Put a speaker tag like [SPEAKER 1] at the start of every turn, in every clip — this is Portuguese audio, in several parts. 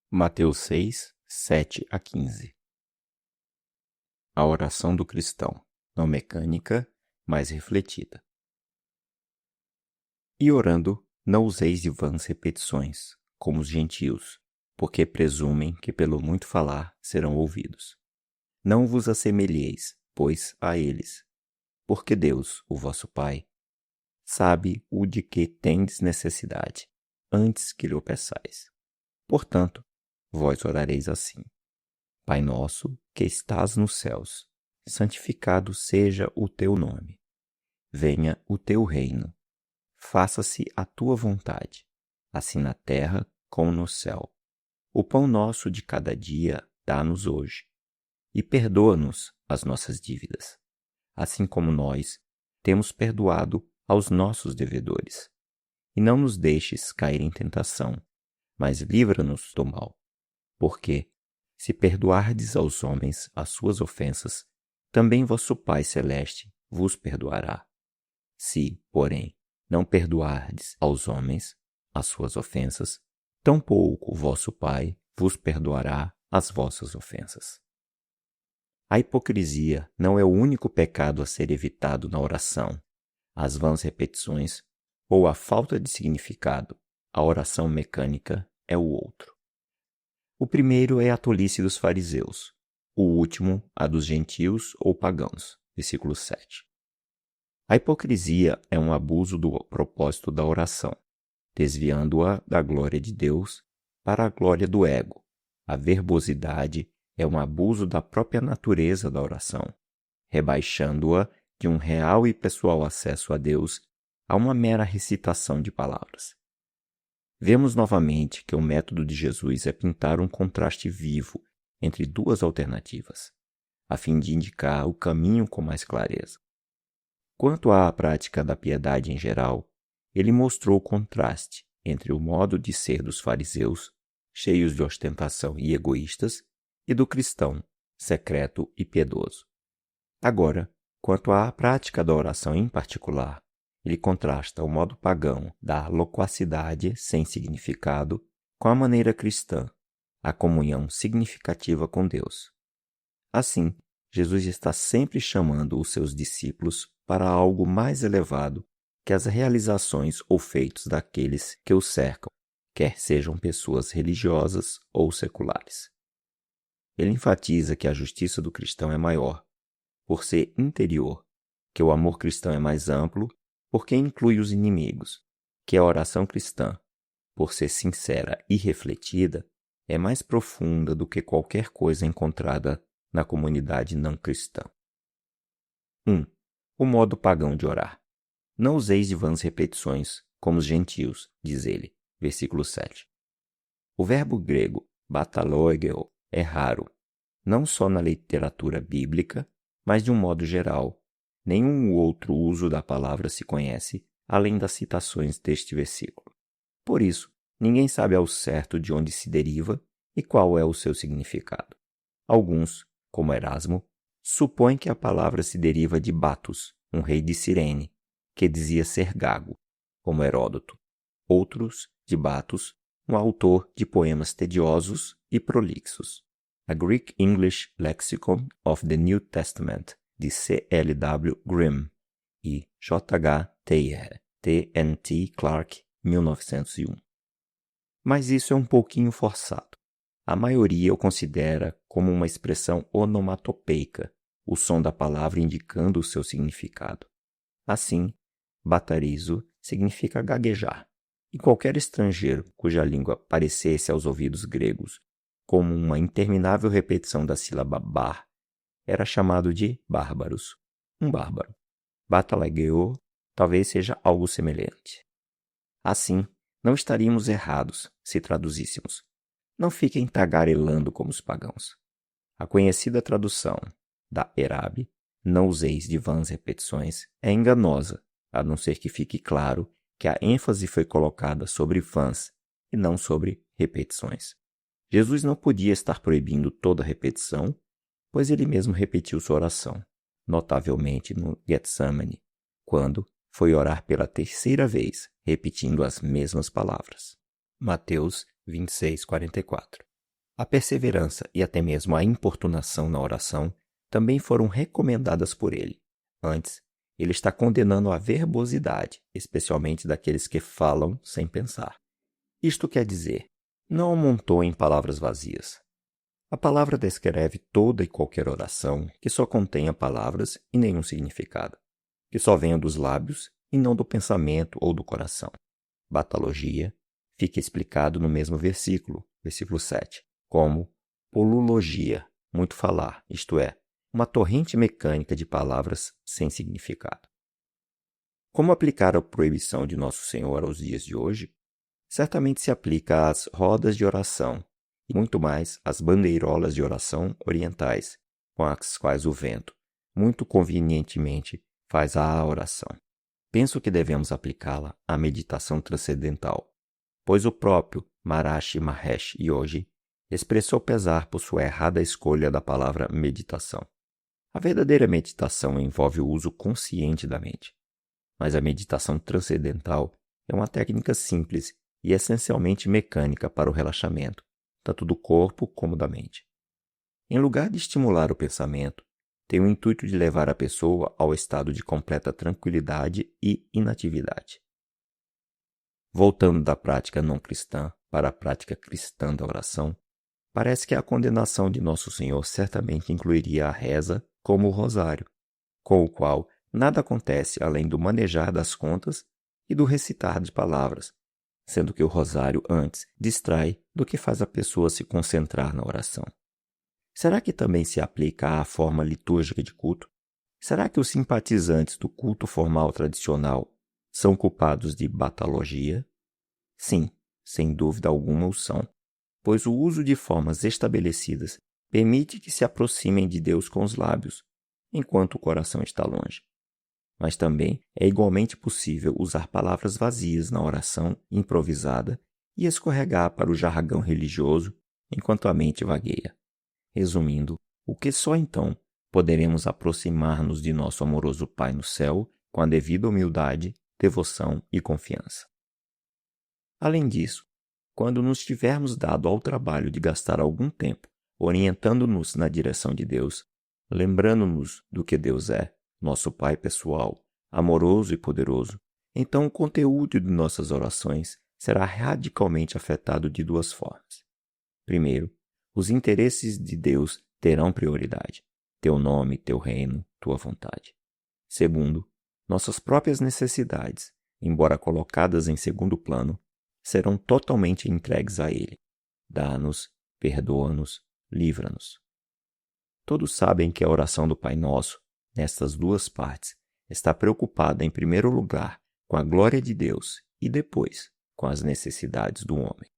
[SPEAKER 1] Mateus 6, 7 a 15. A oração do cristão, não mecânica, mas refletida. E orando, não useis de vãs repetições, como os gentios, porque presumem que pelo muito falar serão ouvidos. Não vos assemelheis, pois, a eles, porque Deus, o vosso Pai, sabe o de que tendes necessidade, antes que lhe o peçais. Portanto, vós orareis assim: Pai nosso, que estás nos céus, santificado seja o teu nome. Venha o teu reino. Faça-se a tua vontade, assim na terra como no céu. O pão nosso de cada dia dá-nos hoje. E perdoa-nos as nossas dívidas, assim como nós temos perdoado aos nossos devedores. E não nos deixes cair em tentação, mas livra-nos do mal. Porque, se perdoardes aos homens as suas ofensas, também vosso Pai Celeste vos perdoará. Se, porém, não perdoardes aos homens as suas ofensas, tampouco vosso Pai vos perdoará as vossas ofensas. A hipocrisia não é o único pecado a ser evitado na oração. As vãs repetições ou a falta de significado, a oração mecânica, é o outro. O primeiro é a tolice dos fariseus, o último, a dos gentios ou pagãos. Versículo 7. A hipocrisia é um abuso do propósito da oração, desviando-a da glória de Deus para a glória do ego. A verbosidade é um abuso da própria natureza da oração, rebaixando-a de um real e pessoal acesso a Deus a uma mera recitação de palavras. Vemos novamente que o método de Jesus é pintar um contraste vivo entre duas alternativas, a fim de indicar o caminho com mais clareza. Quanto à prática da piedade em geral, ele mostrou o contraste entre o modo de ser dos fariseus, cheios de ostentação e egoístas, e do cristão, secreto e piedoso. Agora, quanto à prática da oração em particular, ele contrasta o modo pagão da loquacidade sem significado com a maneira cristã, a comunhão significativa com Deus. Assim, Jesus está sempre chamando os seus discípulos para algo mais elevado que as realizações ou feitos daqueles que o cercam, quer sejam pessoas religiosas ou seculares. Ele enfatiza que a justiça do cristão é maior, por ser interior, que o amor cristão é mais amplo, porque inclui os inimigos, que a oração cristã, por ser sincera e refletida, é mais profunda do que qualquer coisa encontrada na comunidade não cristã. 1. O modo pagão de orar. Não useis de vãs repetições, como os gentios, diz ele. Versículo 7. O verbo grego batalogeo é raro, não só na literatura bíblica, mas de um modo geral. Nenhum outro uso da palavra se conhece, além das citações deste versículo. Por isso, ninguém sabe ao certo de onde se deriva e qual é o seu significado. Alguns, como Erasmo, supõem que a palavra se deriva de Batus, um rei de Cirene, que dizia ser gago, como Heródoto. Outros, de Batus, um autor de poemas tediosos e prolixos. A Greek English Lexicon of the New Testament, de C.L.W. Grimm e J.H. Thayer, T.N.T. Clark, 1901. Mas isso é um pouquinho forçado. A maioria o considera como uma expressão onomatopeica, o som da palavra indicando o seu significado. Assim, batarizo significa gaguejar, e qualquer estrangeiro cuja língua parecesse aos ouvidos gregos como uma interminável repetição da sílaba bar, era chamado de bárbaros, um bárbaro. Batalegeo talvez seja algo semelhante. Assim, não estaríamos errados se traduzíssemos: não fiquem tagarelando como os pagãos. A conhecida tradução da Erabe, não useis de vãs repetições, é enganosa, a não ser que fique claro que a ênfase foi colocada sobre vãs e não sobre repetições. Jesus não podia estar proibindo toda repetição, pois ele mesmo repetiu sua oração, notavelmente no Getsemane, quando foi orar pela terceira vez, repetindo as mesmas palavras. Mateus 26:44. A perseverança e até mesmo a importunação na oração também foram recomendadas por ele. Antes, ele está condenando a verbosidade, especialmente daqueles que falam sem pensar. Isto quer dizer, não amontoem palavras vazias. A palavra descreve toda e qualquer oração que só contenha palavras e nenhum significado, que só venha dos lábios e não do pensamento ou do coração. Batalogia fica explicado no mesmo versículo, versículo 7, como polulogia, muito falar, isto é, uma torrente mecânica de palavras sem significado. Como aplicar a proibição de Nosso Senhor aos dias de hoje? Certamente se aplica às rodas de oração e muito mais às bandeirolas de oração orientais, com as quais o vento, muito convenientemente, faz a oração. Penso que devemos aplicá-la à meditação transcendental, pois o próprio Maharishi Mahesh Yogi expressou pesar por sua errada escolha da palavra meditação. A verdadeira meditação envolve o uso consciente da mente, mas a meditação transcendental é uma técnica simples e essencialmente mecânica para o relaxamento, tanto do corpo como da mente. Em lugar de estimular o pensamento, tem o intuito de levar a pessoa ao estado de completa tranquilidade e inatividade. Voltando da prática não cristã para a prática cristã da oração, parece que a condenação de Nosso Senhor certamente incluiria a reza como o rosário, com o qual nada acontece além do manejar das contas e do recitar de palavras, sendo que o rosário antes distrai do que faz a pessoa se concentrar na oração. Será que também se aplica à forma litúrgica de culto? Será que os simpatizantes do culto formal tradicional são culpados de batalogia? Sim, sem dúvida alguma o são, pois o uso de formas estabelecidas permite que se aproximem de Deus com os lábios, enquanto o coração está longe. Mas também é igualmente possível usar palavras vazias na oração improvisada e escorregar para o jargão religioso enquanto a mente vagueia. Resumindo, o que só então poderemos aproximar-nos de nosso amoroso Pai no céu com a devida humildade, devoção e confiança. Além disso, quando nos tivermos dado ao trabalho de gastar algum tempo orientando-nos na direção de Deus, lembrando-nos do que Deus é, nosso Pai pessoal, amoroso e poderoso, então o conteúdo de nossas orações será radicalmente afetado de duas formas. Primeiro, os interesses de Deus terão prioridade. Teu nome, teu reino, tua vontade. Segundo, nossas próprias necessidades, embora colocadas em segundo plano, serão totalmente entregues a Ele. Dá-nos, perdoa-nos, livra-nos. Todos sabem que a oração do Pai Nosso, nestas duas partes, está preocupada em primeiro lugar com a glória de Deus e depois com as necessidades do homem.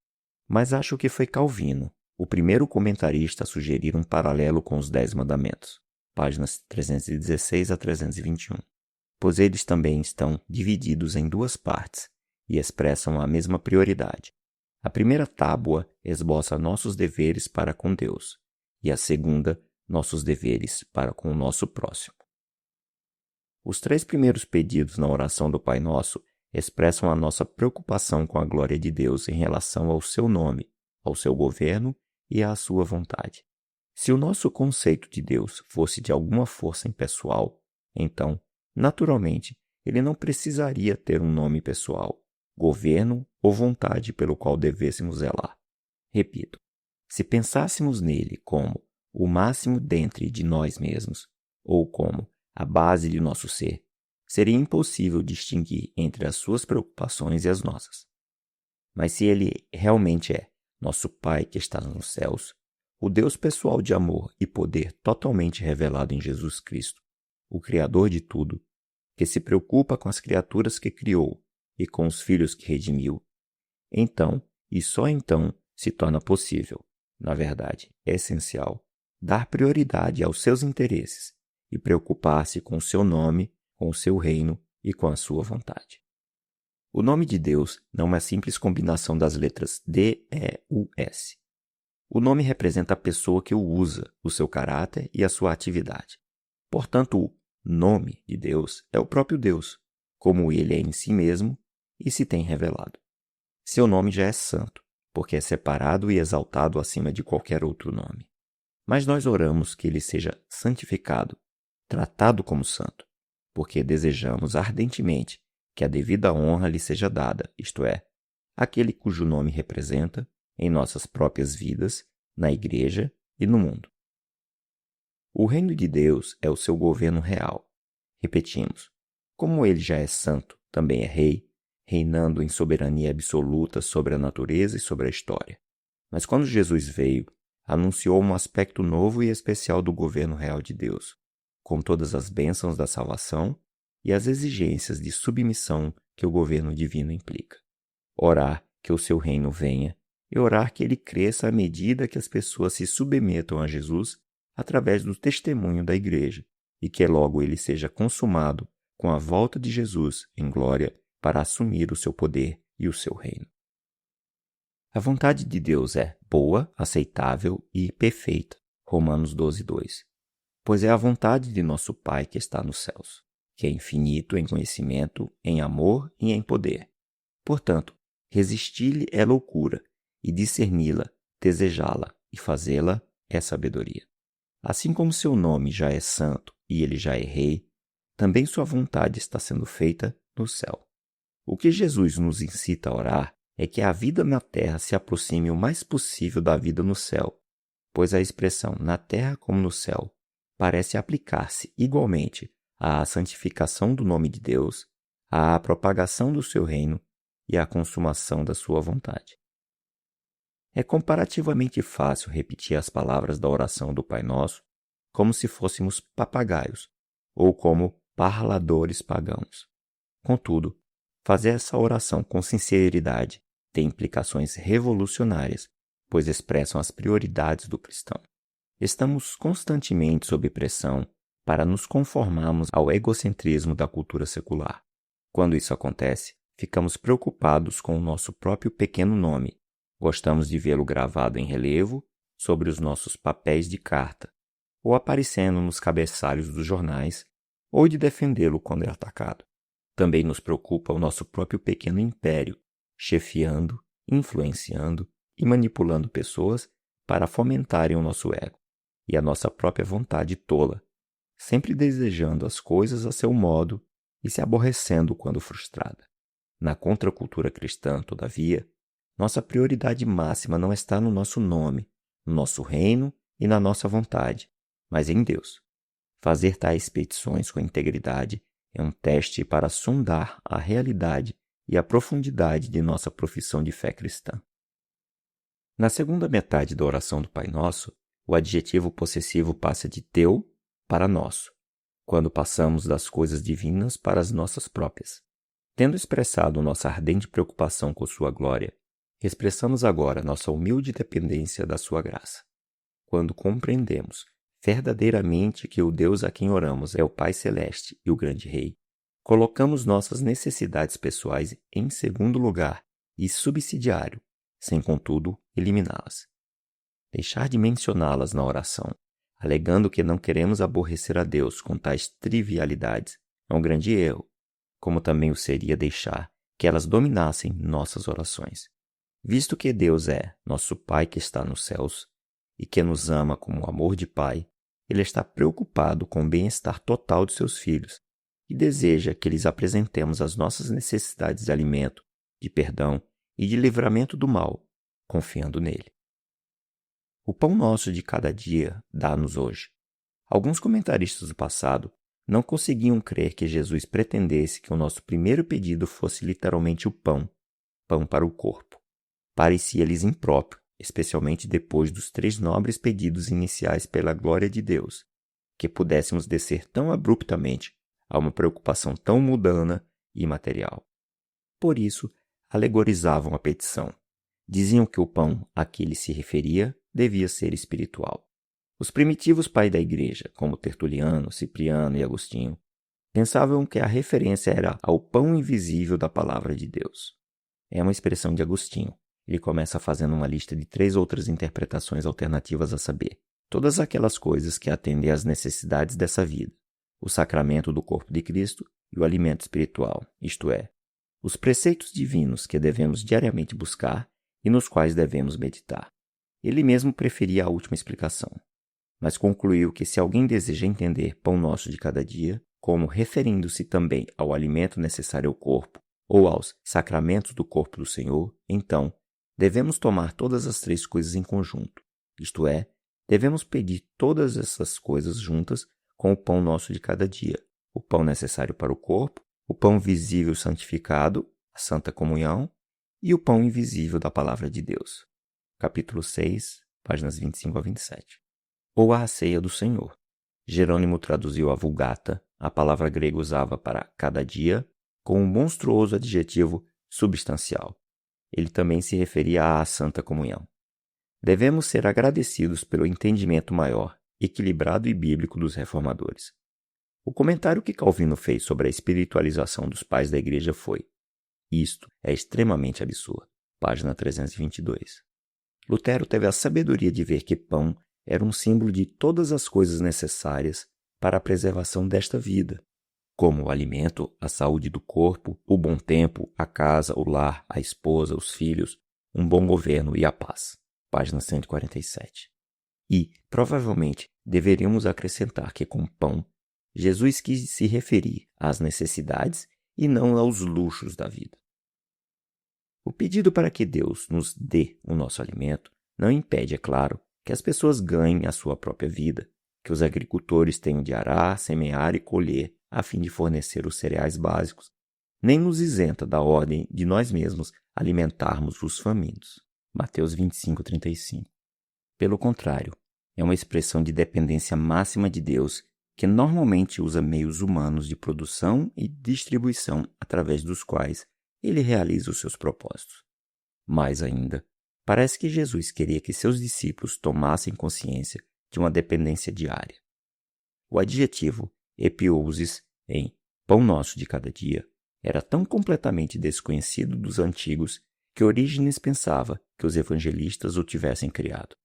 [SPEAKER 1] Mas acho que foi Calvino, o primeiro comentarista a sugerir um paralelo com os 10 mandamentos, páginas 316 a 321, pois eles também estão divididos em duas partes e expressam a mesma prioridade. A primeira tábua esboça nossos deveres para com Deus e a segunda, nossos deveres para com o nosso próximo. Os 3 primeiros pedidos na oração do Pai Nosso expressam a nossa preocupação com a glória de Deus em relação ao seu nome, ao seu governo e à sua vontade. Se o nosso conceito de Deus fosse de alguma força impessoal, então, naturalmente, ele não precisaria ter um nome pessoal, governo ou vontade pelo qual devêssemos zelar. Repito, se pensássemos nele como o máximo dentre de nós mesmos, ou como a base de nosso ser, seria impossível distinguir entre as suas preocupações e as nossas. Mas se ele realmente é nosso Pai que está nos céus, o Deus pessoal de amor e poder totalmente revelado em Jesus Cristo, o Criador de tudo, que se preocupa com as criaturas que criou e com os filhos que redimiu, então, e só então, se torna possível, na verdade, é essencial, dar prioridade aos seus interesses e preocupar-se com o seu nome, com o seu reino e com a sua vontade. O nome de Deus não é uma simples combinação das letras D, E, U, S. O nome representa a pessoa que o usa, o seu caráter e a sua atividade. Portanto, o nome de Deus é o próprio Deus, como ele é em si mesmo e se tem revelado. Seu nome já é santo, porque é separado e exaltado acima de qualquer outro nome. Mas nós oramos que ele seja santificado, tratado como santo, porque desejamos ardentemente que a devida honra lhe seja dada, isto é, aquele cujo nome representa, em nossas próprias vidas, na Igreja e no mundo. O reino de Deus é o seu governo real. Repetimos, como ele já é santo, também é rei, reinando em soberania absoluta sobre a natureza e sobre a história. Mas quando Jesus veio, anunciou um aspecto novo e especial do governo real de Deus, com todas as bênçãos da salvação e as exigências de submissão que o governo divino implica. Orar que o seu reino venha e orar que ele cresça à medida que as pessoas se submetam a Jesus através do testemunho da Igreja e que logo ele seja consumado com a volta de Jesus em glória para assumir o seu poder e o seu reino. A vontade de Deus é boa, aceitável e perfeita. Romanos 12:2. Pois é a vontade de nosso Pai que está nos céus, que é infinito em conhecimento, em amor e em poder. Portanto, resistir-lhe é loucura, e discerni-la, desejá-la e fazê-la é sabedoria. Assim como seu nome já é santo e ele já é rei, também sua vontade está sendo feita no céu. O que Jesus nos incita a orar é que a vida na terra se aproxime o mais possível da vida no céu, pois a expressão na terra como no céu parece aplicar-se igualmente à santificação do nome de Deus, à propagação do seu reino e à consumação da sua vontade. É comparativamente fácil repetir as palavras da oração do Pai Nosso como se fôssemos papagaios ou como parladores pagãos. Contudo, fazer essa oração com sinceridade tem implicações revolucionárias, pois expressam as prioridades do cristão. Estamos constantemente sob pressão para nos conformarmos ao egocentrismo da cultura secular. Quando isso acontece, ficamos preocupados com o nosso próprio pequeno nome. Gostamos de vê-lo gravado em relevo sobre os nossos papéis de carta, ou aparecendo nos cabeçalhos dos jornais, ou de defendê-lo quando é atacado. Também nos preocupa o nosso próprio pequeno império, chefiando, influenciando e manipulando pessoas para fomentarem o nosso ego e a nossa própria vontade tola, sempre desejando as coisas a seu modo e se aborrecendo quando frustrada. Na contracultura cristã, todavia, nossa prioridade máxima não está no nosso nome, no nosso reino e na nossa vontade, mas em Deus. Fazer tais petições com integridade é um teste para sondar a realidade e a profundidade de nossa profissão de fé cristã. Na segunda metade da oração do Pai Nosso, o adjetivo possessivo passa de teu para nosso, quando passamos das coisas divinas para as nossas próprias. Tendo expressado nossa ardente preocupação com sua glória, expressamos agora nossa humilde dependência da sua graça. Quando compreendemos verdadeiramente que o Deus a quem oramos é o Pai Celeste e o grande Rei, colocamos nossas necessidades pessoais em segundo lugar e subsidiário, sem contudo eliminá-las. Deixar de mencioná-las na oração, alegando que não queremos aborrecer a Deus com tais trivialidades, é um grande erro, como também o seria deixar que elas dominassem nossas orações. Visto que Deus é nosso Pai que está nos céus e que nos ama como o amor de Pai, Ele está preocupado com o bem-estar total de seus filhos e deseja que lhes apresentemos as nossas necessidades de alimento, de perdão e de livramento do mal, confiando nele. O pão nosso de cada dia dá-nos hoje. Alguns comentaristas do passado não conseguiam crer que Jesus pretendesse que o nosso primeiro pedido fosse literalmente o pão para o corpo. Parecia-lhes impróprio, especialmente depois dos 3 nobres pedidos iniciais pela glória de Deus, que pudéssemos descer tão abruptamente a uma preocupação tão mundana e material. Por isso, alegorizavam a petição. Diziam que o pão a que ele se referia devia ser espiritual. Os primitivos pais da igreja, como Tertuliano, Cipriano e Agostinho, pensavam que a referência era ao pão invisível da palavra de Deus. É uma expressão de Agostinho. Ele começa fazendo uma lista de 3 outras interpretações alternativas a saber. Todas aquelas coisas que atendem às necessidades dessa vida. O sacramento do corpo de Cristo e o alimento espiritual, isto é, os preceitos divinos que devemos diariamente buscar e nos quais devemos meditar. Ele mesmo preferia a última explicação, mas concluiu que se alguém deseja entender pão nosso de cada dia, como referindo-se também ao alimento necessário ao corpo ou aos sacramentos do corpo do Senhor, então devemos tomar todas as três coisas em conjunto, isto é, devemos pedir todas essas coisas juntas com o pão nosso de cada dia, o pão necessário para o corpo, o pão visível santificado, a Santa Comunhão, e o pão invisível da Palavra de Deus. Capítulo 6, páginas 25 a 27. Ou a ceia do Senhor. Jerônimo traduziu a Vulgata, a palavra grega usava para cada dia, com um monstruoso adjetivo substancial. Ele também se referia à Santa Comunhão. Devemos ser agradecidos pelo entendimento maior, equilibrado e bíblico dos reformadores. O comentário que Calvino fez sobre a espiritualização dos pais da Igreja foi: isto é extremamente absurdo. Página 322. Lutero teve a sabedoria de ver que pão era um símbolo de todas as coisas necessárias para a preservação desta vida, como o alimento, a saúde do corpo, o bom tempo, a casa, o lar, a esposa, os filhos, um bom governo e a paz. Página 147. E, provavelmente, deveríamos acrescentar que com pão, Jesus quis se referir às necessidades e não aos luxos da vida. O pedido para que Deus nos dê o nosso alimento não impede, é claro, que as pessoas ganhem a sua própria vida, que os agricultores tenham de arar, semear e colher a fim de fornecer os cereais básicos, nem nos isenta da ordem de nós mesmos alimentarmos os famintos. Mateus 25:35. Pelo contrário, é uma expressão de dependência máxima de Deus que normalmente usa meios humanos de produção e distribuição através dos quais ele realiza os seus propósitos. Mais ainda, parece que Jesus queria que seus discípulos tomassem consciência de uma dependência diária. O adjetivo epiousis em pão nosso de cada dia era tão completamente desconhecido dos antigos que Orígenes pensava que os evangelistas o tivessem criado.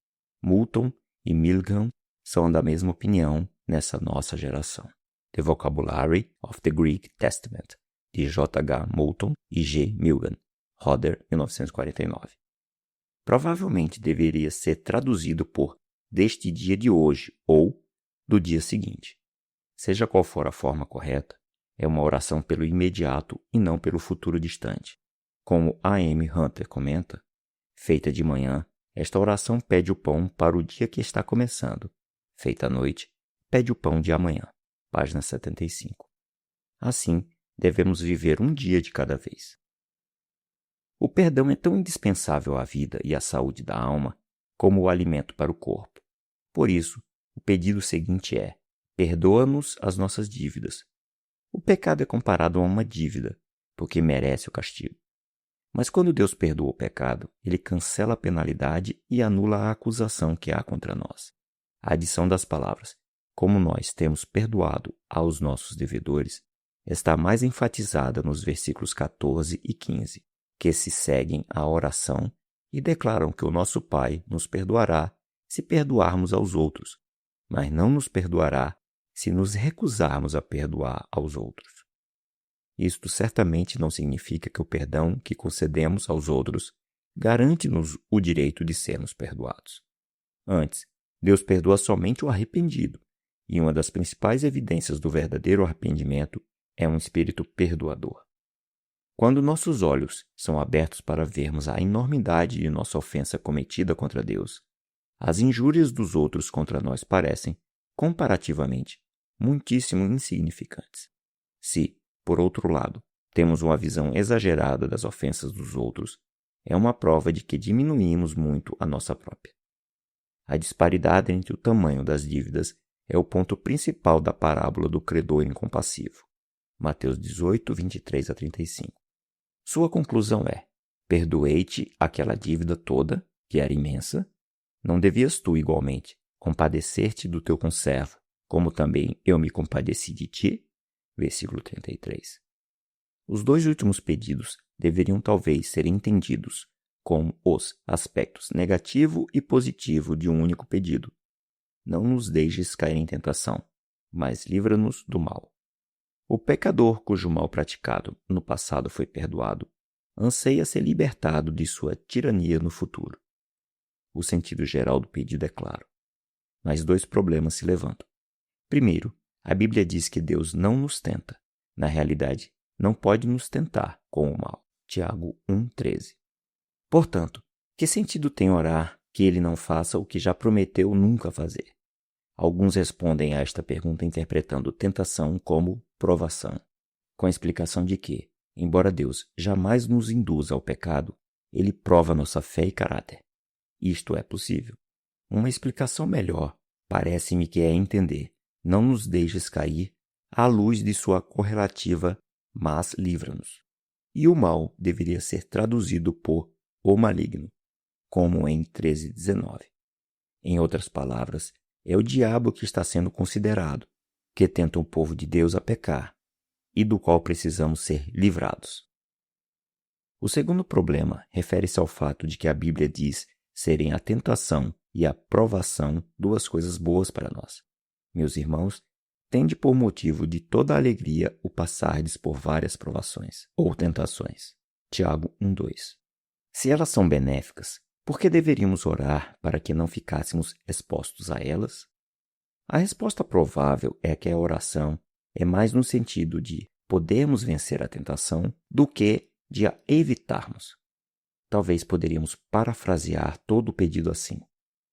[SPEAKER 1] Moulton e Milgrom são da mesma opinião nessa nossa geração. The Vocabulary of the Greek Testament, de J. H. Moulton e G. Milgrom, Roder, 1949. Provavelmente deveria ser traduzido por deste dia de hoje ou do dia seguinte. Seja qual for a forma correta, é uma oração pelo imediato e não pelo futuro distante. Como A. M. Hunter comenta, feita de manhã, esta oração pede o pão para o dia que está começando. Feita à noite, pede o pão de amanhã. Página 75. Assim, devemos viver um dia de cada vez. O perdão é tão indispensável à vida e à saúde da alma como o alimento para o corpo. Por isso, o pedido seguinte é: perdoa-nos as nossas dívidas. O pecado é comparado a uma dívida, porque merece o castigo. Mas quando Deus perdoa o pecado, ele cancela a penalidade e anula a acusação que há contra nós. A adição das palavras, como nós temos perdoado aos nossos devedores, está mais enfatizada nos versículos 14 e 15, que se seguem à oração e declaram que o nosso Pai nos perdoará se perdoarmos aos outros, mas não nos perdoará se nos recusarmos a perdoar aos outros. Isto certamente não significa que o perdão que concedemos aos outros garante-nos o direito de sermos perdoados. Antes, Deus perdoa somente o arrependido, e uma das principais evidências do verdadeiro arrependimento é um espírito perdoador. Quando nossos olhos são abertos para vermos a enormidade de nossa ofensa cometida contra Deus, as injúrias dos outros contra nós parecem, comparativamente, muitíssimo insignificantes. Se, por outro lado, temos uma visão exagerada das ofensas dos outros, é uma prova de que diminuímos muito a nossa própria. A disparidade entre o tamanho das dívidas é o ponto principal da parábola do credor incompassivo. Mateus 18, 23 a 35. Sua conclusão é: perdoei-te aquela dívida toda, que era imensa. Não devias tu, igualmente, compadecer-te do teu conservo, como também eu me compadeci de ti? Versículo 33. Os dois últimos pedidos deveriam talvez ser entendidos como os aspectos negativo e positivo de um único pedido. Não nos deixes cair em tentação, mas livra-nos do mal. O pecador cujo mal praticado no passado foi perdoado anseia ser libertado de sua tirania no futuro. O sentido geral do pedido é claro, mas 2 problemas se levantam. Primeiro, a Bíblia diz que Deus não nos tenta. Na realidade, não pode nos tentar com o mal. Tiago 1,13. Portanto, que sentido tem orar que ele não faça o que já prometeu nunca fazer? Alguns respondem a esta pergunta interpretando tentação como provação, com a explicação de que, embora Deus jamais nos induza ao pecado, ele prova nossa fé e caráter. Isto é possível. Uma explicação melhor parece-me que é entender: não nos deixes cair à luz de sua correlativa, mas livra-nos. E o mal deveria ser traduzido por o maligno, como em 13:19. Em outras palavras, é o diabo que está sendo considerado, que tenta o povo de Deus a pecar, e do qual precisamos ser livrados. O segundo problema refere-se ao fato de que a Bíblia diz serem a tentação e a provação 2 coisas boas para nós. Meus irmãos, tende por motivo de toda alegria o passardes por várias provações ou tentações. Tiago 1,2. Se elas são benéficas, por que deveríamos orar para que não ficássemos expostos a elas? A resposta provável é que a oração é mais no sentido de podermos vencer a tentação do que de a evitarmos. Talvez poderíamos parafrasear todo o pedido assim: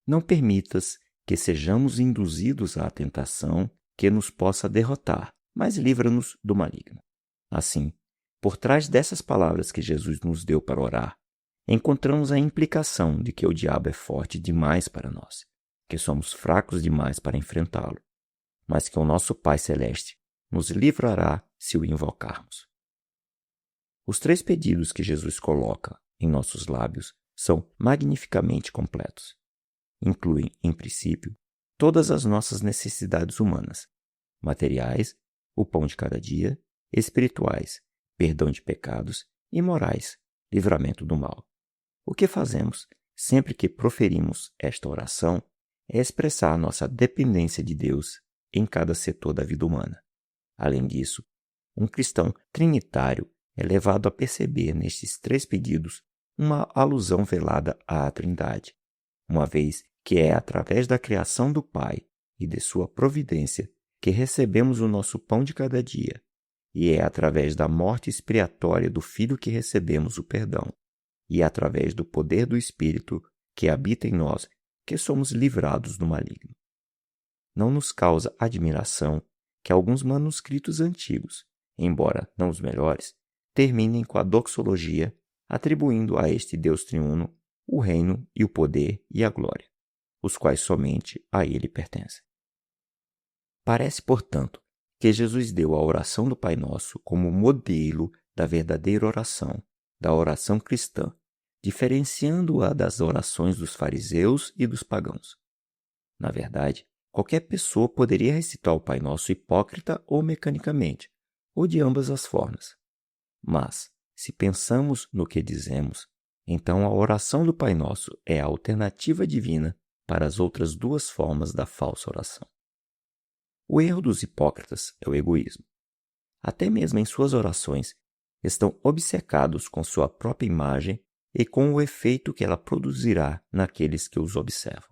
[SPEAKER 1] não permitas que sejamos induzidos à tentação que nos possa derrotar, mas livra-nos do maligno. Assim, por trás dessas palavras que Jesus nos deu para orar, encontramos a implicação de que o diabo é forte demais para nós, que somos fracos demais para enfrentá-lo, mas que o nosso Pai Celeste nos livrará se o invocarmos. Os 3 pedidos que Jesus coloca em nossos lábios são magnificamente completos. Incluem, em princípio, todas as nossas necessidades humanas, materiais, o pão de cada dia, espirituais, perdão de pecados, e morais, livramento do mal. O que fazemos sempre que proferimos esta oração é expressar nossa dependência de Deus em cada setor da vida humana. Além disso, um cristão trinitário é levado a perceber nestes 3 pedidos uma alusão velada à Trindade, uma vez que é através da criação do Pai e de sua providência que recebemos o nosso pão de cada dia, e é através da morte expiatória do Filho que recebemos o perdão, e é através do poder do Espírito que habita em nós que somos livrados do maligno. Não nos causa admiração que alguns manuscritos antigos, embora não os melhores, terminem com a doxologia, atribuindo a este Deus triuno o reino e o poder e a glória, os quais somente a ele pertencem. Parece, portanto, que Jesus deu a oração do Pai Nosso como modelo da verdadeira oração, da oração cristã, diferenciando-a das orações dos fariseus e dos pagãos. Na verdade, qualquer pessoa poderia recitar o Pai Nosso hipócrita ou mecanicamente, ou de ambas as formas. Mas, se pensamos no que dizemos, então a oração do Pai Nosso é a alternativa divina para as outras 2 formas da falsa oração. O erro dos hipócritas é o egoísmo. Até mesmo em suas orações, estão obcecados com sua própria imagem e com o efeito que ela produzirá naqueles que os observam.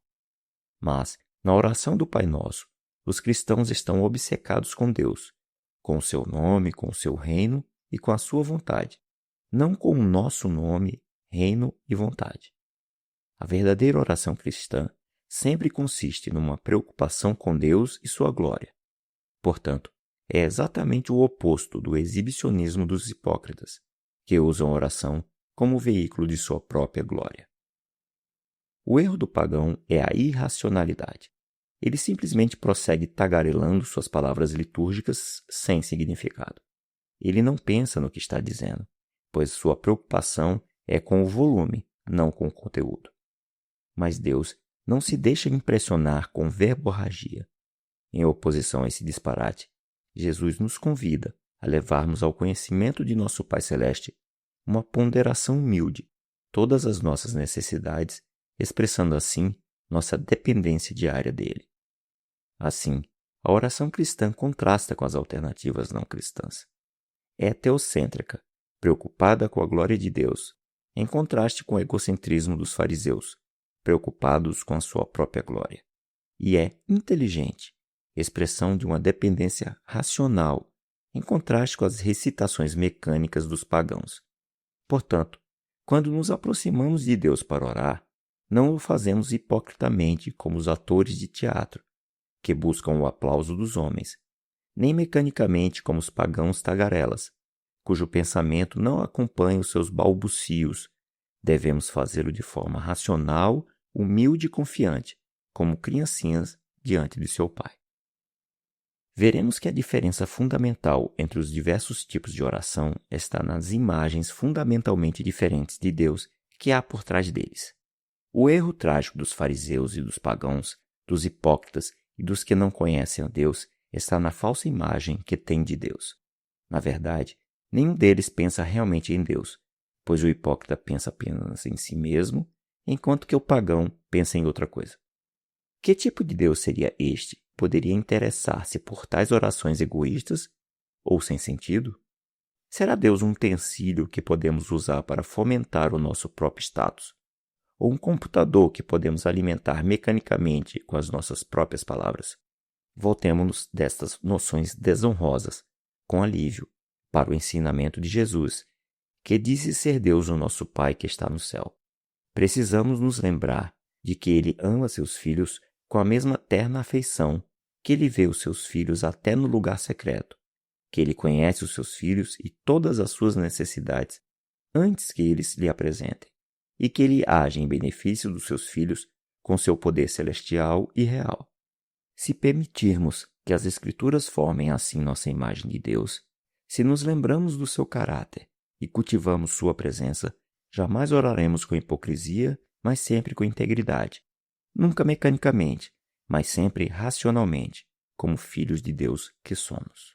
[SPEAKER 1] Mas, na oração do Pai Nosso, os cristãos estão obcecados com Deus, com o seu nome, com o seu reino e com a sua vontade, não com o nosso nome, reino e vontade. A verdadeira oração cristã sempre consiste numa preocupação com Deus e sua glória. Portanto, é exatamente o oposto do exibicionismo dos hipócritas, que usam a oração como veículo de sua própria glória. O erro do pagão é a irracionalidade. Ele simplesmente prossegue tagarelando suas palavras litúrgicas sem significado. Ele não pensa no que está dizendo, pois sua preocupação é com o volume, não com o conteúdo. Mas Deus não se deixa impressionar com verborragia. Em oposição a esse disparate, Jesus nos convida a levarmos ao conhecimento de nosso Pai Celeste uma ponderação humilde, todas as nossas necessidades, expressando assim nossa dependência diária dele. Assim, a oração cristã contrasta com as alternativas não cristãs. É teocêntrica, preocupada com a glória de Deus, em contraste com o egocentrismo dos fariseus, preocupados com a sua própria glória. E é inteligente, expressão de uma dependência racional, em contraste com as recitações mecânicas dos pagãos. Portanto, quando nos aproximamos de Deus para orar, não o fazemos hipocritamente como os atores de teatro, que buscam o aplauso dos homens, nem mecanicamente como os pagãos tagarelas, cujo pensamento não acompanha os seus balbucios. Devemos fazê-lo de forma racional, humilde e confiante, como criancinhas diante de seu pai. Veremos que a diferença fundamental entre os diversos tipos de oração está nas imagens fundamentalmente diferentes de Deus que há por trás deles. O erro trágico dos fariseus e dos pagãos, dos hipócritas e dos que não conhecem a Deus está na falsa imagem que têm de Deus. Na verdade, nenhum deles pensa realmente em Deus, pois o hipócrita pensa apenas em si mesmo, enquanto que o pagão pensa em outra coisa. Que tipo de Deus seria este? Poderia interessar-se por tais orações egoístas ou sem sentido? Será Deus um utensílio que podemos usar para fomentar o nosso próprio status? Ou um computador que podemos alimentar mecanicamente com as nossas próprias palavras? Voltemo-nos destas noções desonrosas, com alívio, para o ensinamento de Jesus, que disse ser Deus o nosso Pai que está no céu. Precisamos nos lembrar de que Ele ama seus filhos com a mesma terna afeição que Ele vê os seus filhos até no lugar secreto, que Ele conhece os seus filhos e todas as suas necessidades antes que eles lhe apresentem, e que Ele age em benefício dos seus filhos com seu poder celestial e real. Se permitirmos que as Escrituras formem assim nossa imagem de Deus, se nos lembramos do seu caráter e cultivamos sua presença, jamais oraremos com hipocrisia, mas sempre com integridade. Nunca mecanicamente, mas sempre racionalmente, como filhos de Deus que somos.